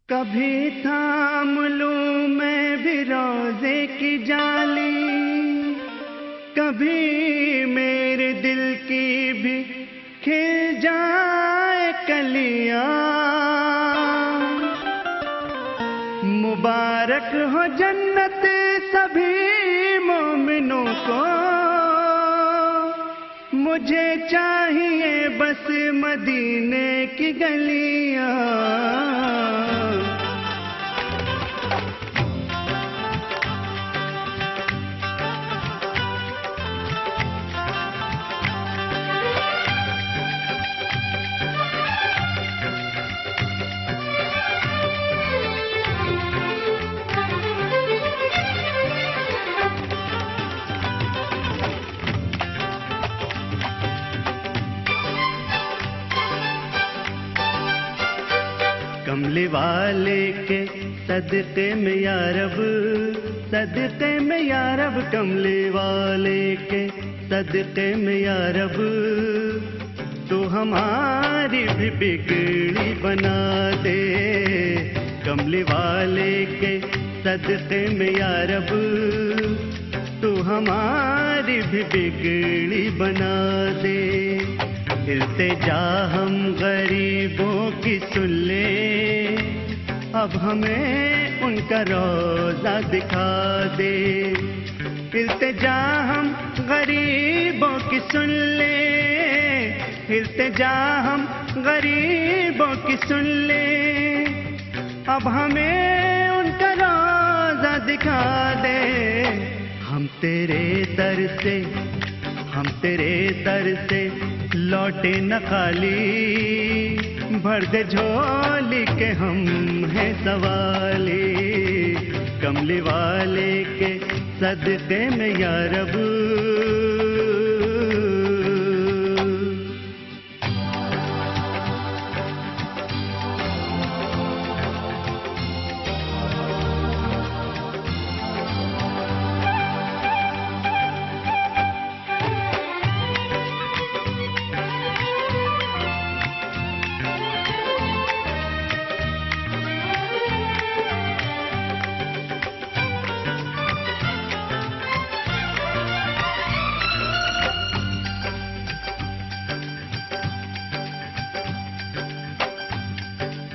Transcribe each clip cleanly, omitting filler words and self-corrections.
कभी थाम लूं मैं भी रोजे की जाली, कभी मेरे दिल की भी खिल जाए कलियां। मुबारक हो जन्नत सभी मोमिनों को, मुझे चाहिए बस मदीने की गलियां। कमली वाले के सदक़े में या रब, सदक़े में या रब, कमली वाले के सदक़े में या रब, तू हमारी भी बिगड़ी बना दे। कमली वाले के सदक़े में या रब, तू हमारी भी बिगड़ी बना दे। इल्तिजा हम गरीबों की सुन ले, अब हमें उनका रोज़ा दिखा दे। इल्तिजा हम गरीबों की सुन ले, इल्तिजा हम गरीबों की सुन ले, अब हमें उनका रोज़ा दिखा दे। हम तेरे दर से, हम तेरे दर से लौटे न खाली, भर दे झोली के हम हैं सवाली। कमली वाले के सदक़े में या रब,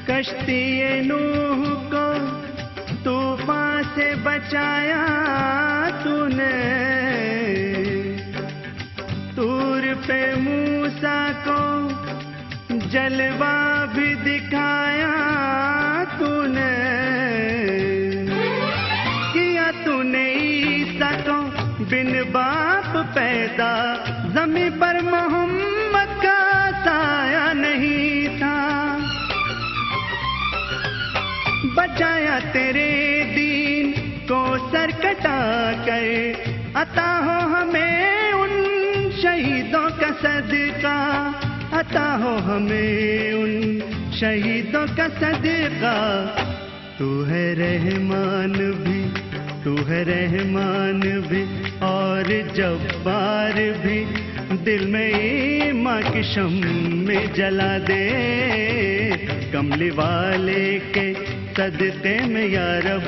कश्ती-ए नूह को तूफान से बचाया तूने, तूर पे मूसा को जलवा भी दिखाया तूने। किया तूने ईसा को बिन बाप पैदा, ज़मीं पर मोहम्मद का साया नहीं था। बचाया तेरे दीन को सर कटा कर, अता हो हमें उन शहीदों का सदका, अता हो हमें उन शहीदों का सदका। तू है रहमान भी, तू है रहमान भी और जब्बार भी, दिल में ईमान की शम्मे जला दे। कमली वाले के सदक़े में या रब,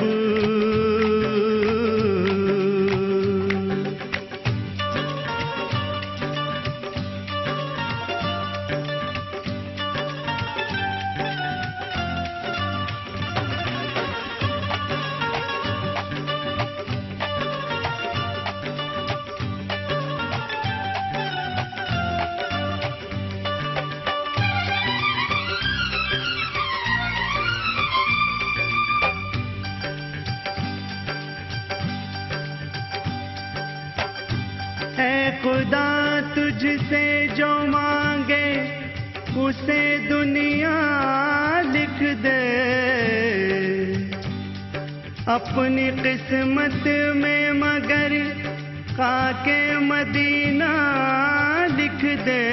खुदा तुझसे जो मांगे उसे दुनिया लिख दे। अपनी किस्मत में मगर खाके मदीना लिख दे।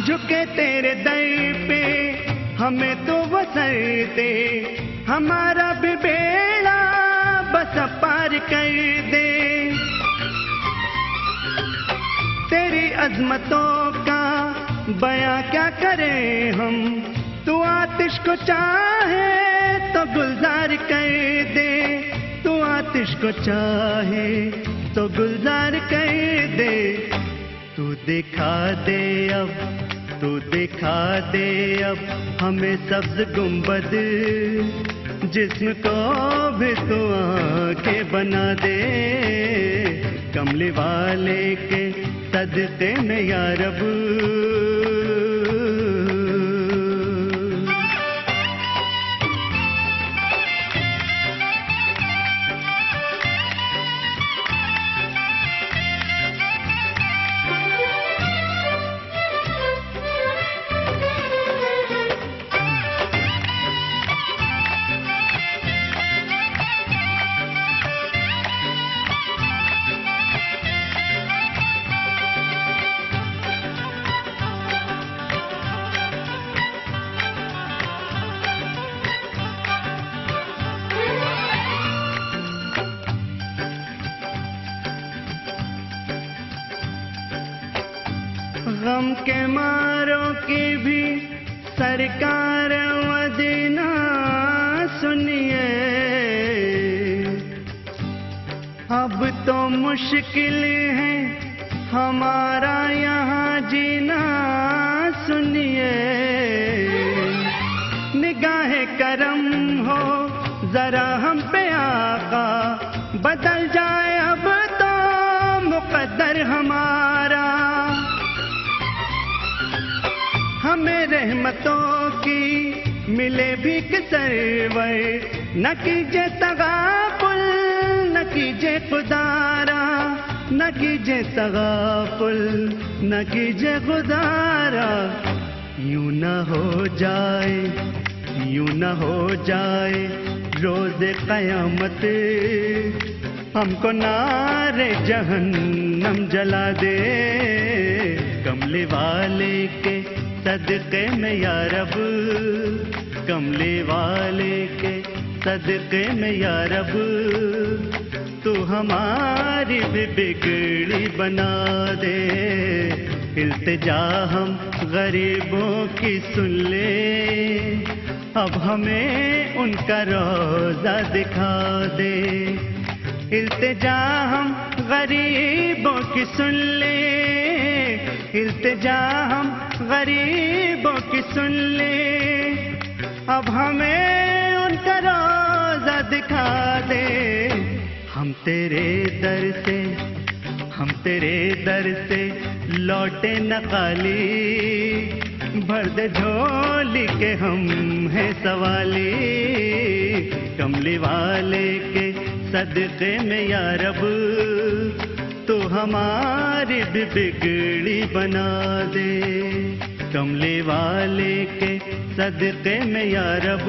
झुके तेरे दर पे हमें तो वसर दे, हमारा भी बेड़ा बस पार कर दे। तेरी अजमतों का बयां क्या करें हम, तू आतिश को चाहे तो गुलजार कर दे, तू आतिश को चाहे तो गुलजार कर दे। तू दिखा दे अब, तू दिखा दे अब हमें सब्ज गुंबद, जिस्म को भी तू आंखें बना दे। कमली वाले के सदक़े में या रब, गम के मारों की भी सरकार मदीना सुनिए। अब तो मुश्किल है हमारा यहाँ जीना सुनिए। निगाहे करम हो जरा हम पे आका, बदल जाए अब तो मुकद्दर हमारा। हमें रहमतों की मिले भी सरवर, न कीजिए तगाफुल, न कीजिए खुदारा, न कीजिए तगाफुल, न कीजिए खुदारा। यूं न हो जाए, यूं न हो जाए रोज़े क़यामत, हमको नारे जहन्नम जला दे। कमले वाले के सदक़े में या रब, कमले वाले के सदक़े में या रब, तू हमारी भी बिगड़ी बना दे। इल्तिजा हम गरीबों की सुन ले, अब हमें उनका रोज़ा दिखा दे। इल्तिजा हम गरीबों की सुन ले, इल्तिजा हम गरीबों की सुन ले, अब हमें उनका रोज़ा दिखा दे। हम तेरे दर से, हम तेरे दर से लौटे न खाली, भर दे झोली के हम हैं सवाली। कमली वाले के सदक़े में या रब, तू हमारी भी बिगड़ी बना दे। कमले वाले के सदक़े में या रब।